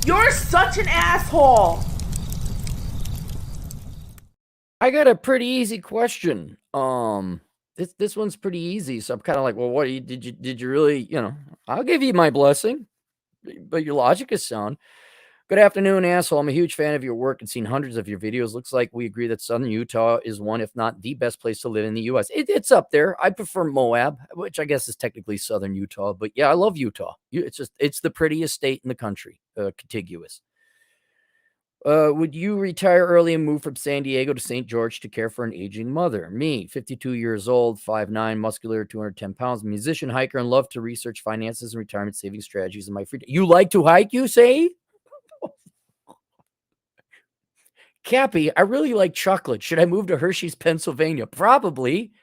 You're such an asshole. I got a pretty easy question. This one's pretty easy, so I'm kind of like, well, did you really, I'll give you my blessing, but your logic is sound. Good afternoon, asshole. I'm a huge fan of your work and seen hundreds of your videos. Looks like we agree that Southern Utah is one, if not the best place to live in the U.S. It's up there. I prefer Moab, which I guess is technically Southern Utah, but yeah, I love Utah. It's the prettiest state in the country, contiguous. Would you retire early and move from San Diego to St. George to care for an aging mother? Me, 52 years old, 5'9", muscular, 210 pounds, musician, hiker, and love to research finances and retirement saving strategies in my free time. You like to hike, you say? Cappy, I really like chocolate. Should I move to Hershey's, Pennsylvania? Probably.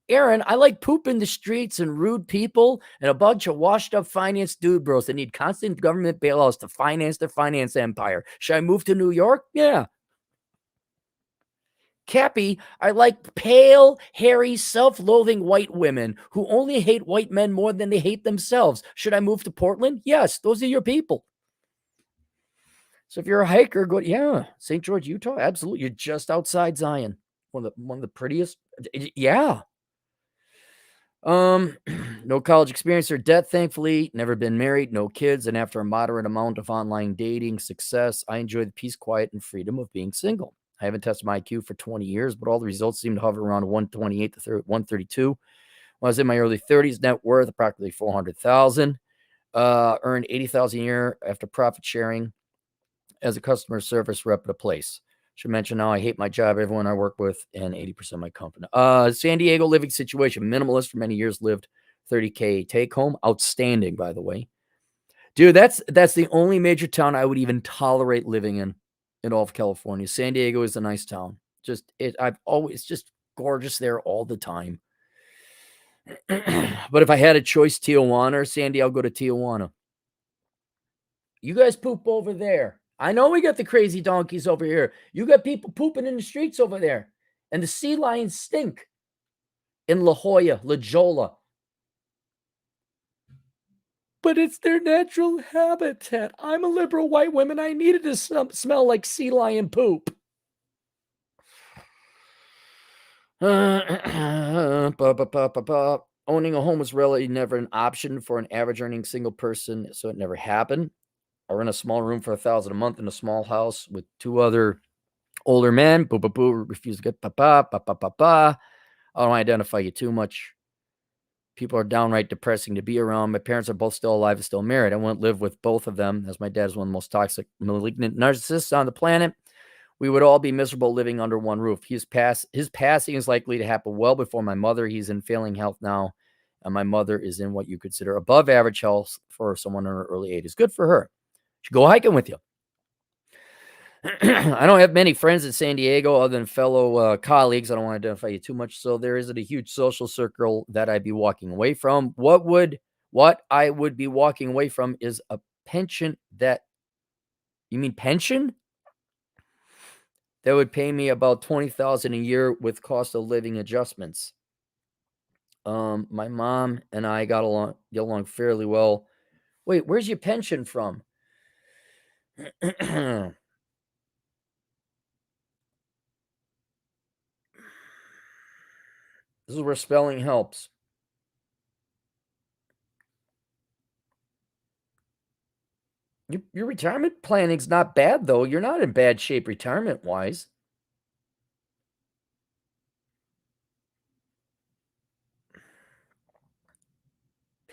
Aaron, I like poop in the streets and rude people and a bunch of washed up finance dude bros that need constant government bailouts to finance their finance empire. Should I move to New York? Yeah. Cappy, I like pale, hairy, self-loathing white women who only hate white men more than they hate themselves. Should I move to Portland? Yes, those are your people. So if you're a hiker, go, yeah, St. George, Utah, absolutely. You're just outside Zion. One of the prettiest. Yeah. No college experience or debt, thankfully. Never been married, no kids, and after a moderate amount of online dating success, I enjoy the peace, quiet, and freedom of being single. I haven't tested my IQ for 20 years, but all the results seem to hover around 128 to 132. When I was in my early 30s, net worth approximately 400,000. Earned 80,000 a year after profit sharing as a customer service rep at a place. Should mention now I hate my job, everyone I work with, and 80% of my company. San Diego living situation. Minimalist for many years, lived 30K take home. Outstanding, by the way. Dude, that's the only major town I would even tolerate living in all of California. San Diego is a nice town. I've always just gorgeous there all the time. But if I had a choice, Tijuana or Sandy, I'll go to Tijuana. You guys poop over there. I know we got the crazy donkeys over here. You got people pooping in the streets over there. And the sea lions stink in La Jolla, La Jolla. But it's their natural habitat. I'm a liberal white woman. I needed to smell like sea lion poop. Owning a home was really never an option for an average earning single person, so it never happened. I rent a small room for $1,000 a month in a small house with two other older men. Boo, boo, boo. Refuse to get papa, papa, papa. I don't identify you too much. People are downright depressing to be around. My parents are both still alive and still married. I wouldn't live with both of them, as my dad is one of the most toxic, malignant narcissists on the planet. We would all be miserable living under one roof. His passing is likely to happen well before my mother. He's in failing health now, and my mother is in what you consider above average health for someone in her early 80s. Good for her. Should go hiking with you. I don't have many friends in San Diego other than fellow colleagues. I don't want to identify you too much. So there isn't a huge social circle that I'd be walking away from. What I would be walking away from is a pension that, you mean pension? That would pay me about $20,000 a year with cost of living adjustments. My mom and I get along fairly well. Wait, where's your pension from? This is where spelling helps. Your retirement planning's not bad, though. You're not in bad shape retirement-wise.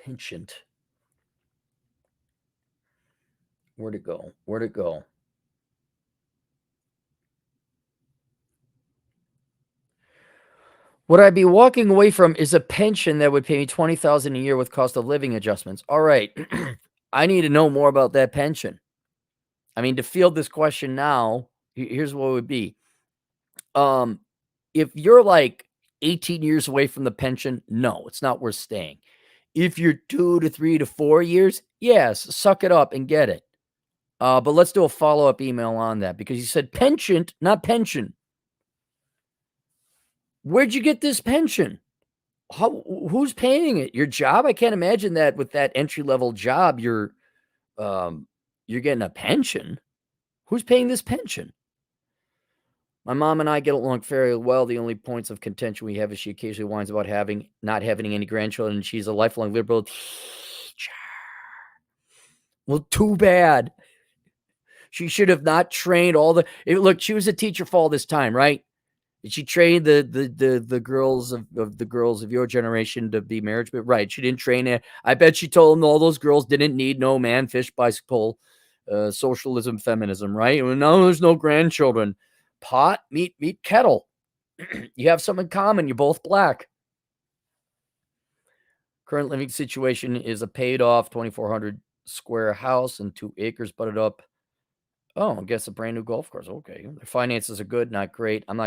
Penchant. Where'd it go? Where'd it go? What I'd be walking away from is a pension that would pay me $20,000 a year with cost of living adjustments. All right. I need to know more about that pension. I mean, to field this question now, here's what it would be. If you're like 18 years away from the pension, no, it's not worth staying. If you're 2 to 3 to 4 years, yes, suck it up and get it. But let's do a follow-up email on that because you said pension, not pension. Where'd you get this pension? Who's paying it? Your job? I can't imagine that with that entry-level job, you're You're getting a pension? Who's paying this pension? My mom and I get along fairly well. The only points of contention we have is she occasionally whines about not having any grandchildren, and she's a lifelong liberal teacher. Well, too bad. She should have not trained look, she was a teacher for all this time, right? Did she train the girls of your generation to be marriage? But right, she didn't train it. I bet she told them all those girls didn't need no man, fish, bicycle, socialism, feminism, right? Well, no, there's no grandchildren. Pot, meat, kettle. You have something in common. You're both black. Current living situation is a paid off 2,400 square house and 2 acres butted up. Oh, I guess a brand new golf course. Okay. Their finances are good, not great. I'm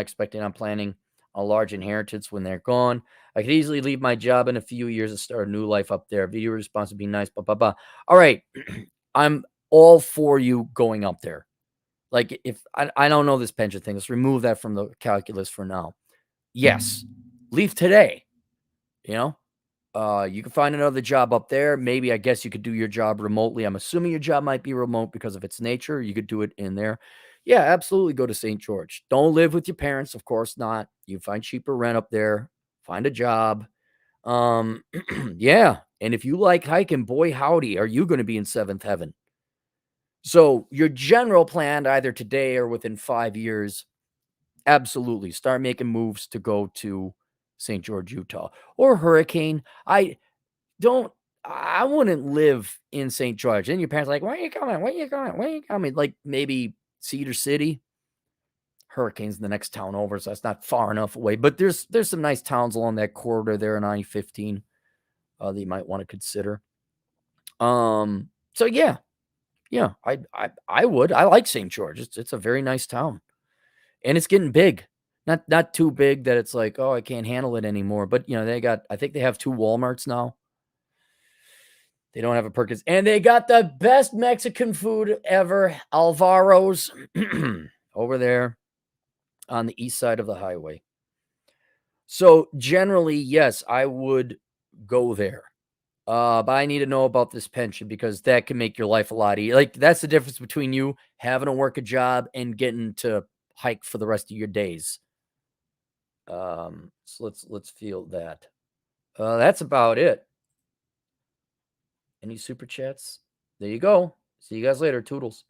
planning a large inheritance when they're gone. I could easily leave my job in a few years and start a new life up there. Video response would be nice, blah, blah, blah. All right. I'm all for you going up there. Like, if I don't know this pension thing, let's remove that from the calculus for now. Yes. Leave today. You know, you can find another job up there. Maybe, I guess you could do your job remotely. I'm assuming your job might be remote because of its nature. You could do it in there. Yeah, absolutely go to St. George. Don't live with your parents. Of course not. You find cheaper rent up there. Find a job. Yeah. And if you like hiking, boy, howdy, are you going to be in seventh heaven? So your general plan, either today or within 5 years, absolutely start making moves to go to St. George, Utah, or Hurricane. I wouldn't live in St. George. And your parents are like, where are you coming? Where are you going? Where are you coming? Like maybe Cedar City. Hurricane's the next town over, so that's not far enough away. But there's some nice towns along that corridor there in I-15 that you might want to consider. So yeah, I would. I like St. George. It's a very nice town, and it's getting big. Not too big that it's like, oh, I can't handle it anymore. But you know, I think they have 2 Walmarts now. They don't have a Perkins, and they got the best Mexican food ever, Alvaro's, over there on the east side of the highway. So generally, yes, I would go there. But I need to know about this pension because that can make your life a lot easier. Like, that's the difference between you having to work a job and getting to hike for the rest of your days. So let's feel that. That's about it. Any super chats? There you go. See you guys later. Toodles.